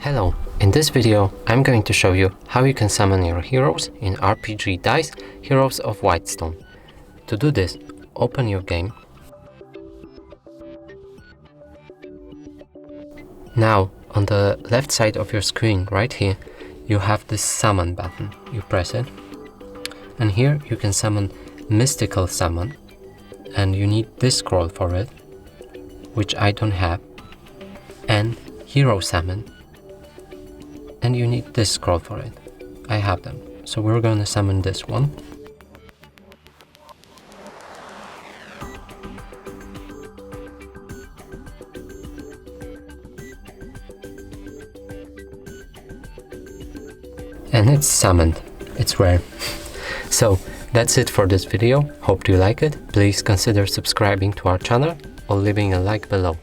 Hello, in this video I'm going to show you how you can summon your heroes in RPG dice Heroes of Whitestone. To do this, open your game. Now, on the left side of your screen right here, you have this summon button. You press it, and here you can summon mystical summon, and you need this scroll for it, which I don't have, and hero summon, and you need this scroll for it. I have them, so we're going to summon this one. And it's summoned. It's rare. So that's it for this video. Hope you like it. Please consider subscribing to our channel or leaving a like below.